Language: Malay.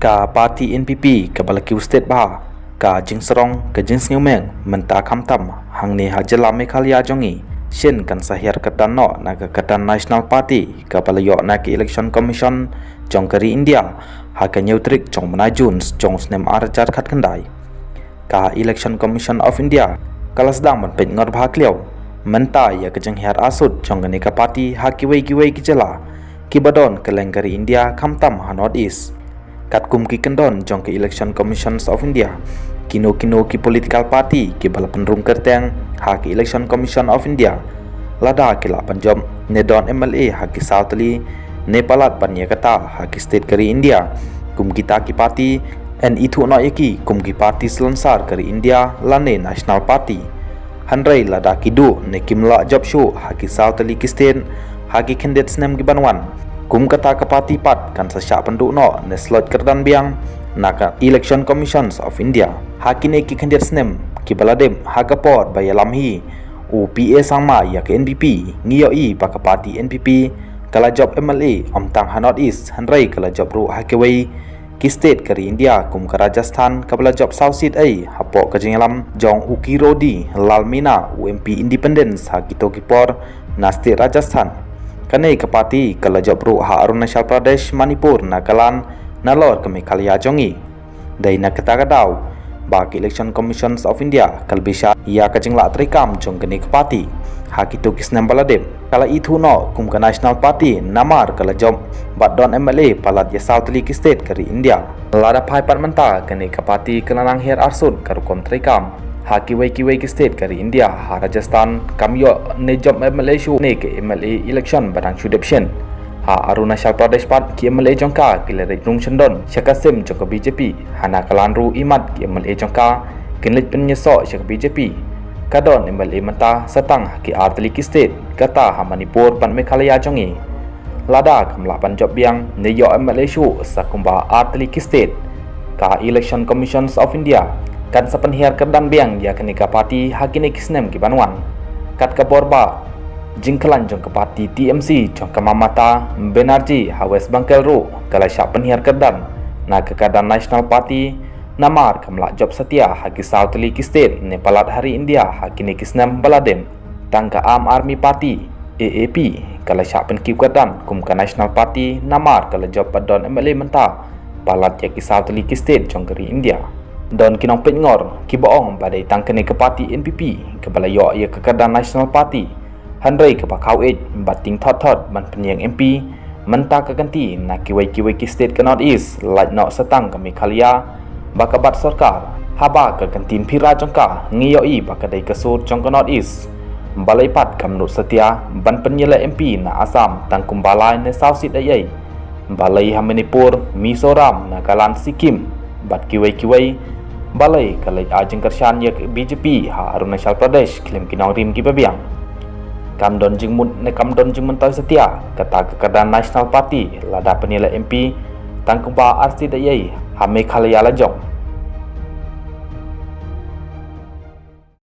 Ka parti NPP ka Balakiu State Bah ka Jingserong ka Jingsngmeng menta khamtam hangni hajala Meghalaya jongi shin kan sahir kedan no naga kedan National Party ka Balayo na ki Election Commission jong kari India ha ka neutrik jong menajun jong snem arjar khat kendai ka Election Commission of India kalasdang man pet ngor bhakliau menta ya ka jenghar asut jong gani ka party ha ki wei ki jala ki badon ka lengkari India khamtam ha North East kat kum ki kendon jong ke Election Commissions of India kino ki political party ki bala penrung kerteng ha ki Election Commission of India lada ki la panjom ne don MLA ha ki Southly ne palat panya kata ha ki state kari India kum kita ki party and itu no yaki kum ki party selonsar kari India lane National Party hanrai lada ki du ne kimla job show ha ki Southly ki state ha ki candidates nem ki banwan kum kata ke parti pat kan sesyak penduk no ne slot kerdan biang naka Election Commissions of India hakine ki kandidat snem ki baladem hagapor bayalam hi UPA sangma ya ke NPP ngiyo i baka parti NPP kala job MLA amtang ha North East hanrai kala job ru hakewei ki state kari India kum ka Rajasthan kabla job South East ai hapo ka jingalam jong Uki Rodi Lalmina UMP Independence ha kito kipor na state Rajasthan kanai ke parti kala job ru ha Arunachal Pradesh Manipur Nagaland nalor ke Meghalaya jongi dai na kata kadau bagi Election Commissions of India kalbisha ya ka jingla trikam jong gani ke parti ha kitu kisnam baladem kala itu no kum ka National Party namar kala job badon MLA palat ya Southly ki state kari India lada pai parmenta gani ke parti kelanang her arsud karukom trikam ha ki wei ki state kari India ha Rajasthan kamyo ne job MLA shu ne ke MLA election badang chudepshen ha Arunachal Pradesh pat ki MLA jongka ki le rung chendon syakasim jong ke BJP hana kalanru imat ki MLA jongka kinlit penyeso syak BJP kadon MLA menta satang ki Artli ki state kata ha Manipur pan Meghalaya jongi lada kamla pan job biang ne yo MLA shu sakumba Artli ki state ka Election Commissions of India kan sapenhiar kerdan biang ya kenika parti hakine kisnem ki banwan kat ka borba jingkelan jong ke parti TMC jong ke Mamata Banerjee ha West Bengal ru kala syak penhiar kerdan na ke kedan National Party namar kamla job setia haki Southly ki state ne palat hari India hakine kisnem baladem tangka Arm Army Party AAP kala syak penkiu kerdan kum ke National Party namar kala job padon MLA menta palat ya ki Southly ki state jong keri India don kinong pet ngor ki boong badai tangkene ke parti NPP ke balayo ia ke kedan National Party hanrei ke bakau bating thot ban penyeng MP menta ke ganti na ki wei ki state ke North East lait no setang ke Meghalaya bakabat sarkar haba ke gantin phira jongka ngiyo i bakadai ke sur jong ke North East balai pat kamnut setia ban penyela MP na Assam tangkum balai ne South East ai balai ha Manipur Mizoram Nagaland Sikkim bat ki wei balai kalai ajeng kershan ya BJP ha Arunachal Pradesh klaim kinong rim ki babiang kamdon jingmun taw setia kata ke kedan National Party lada penilai MP tangkumba arti dayai ha Meghalaya lajong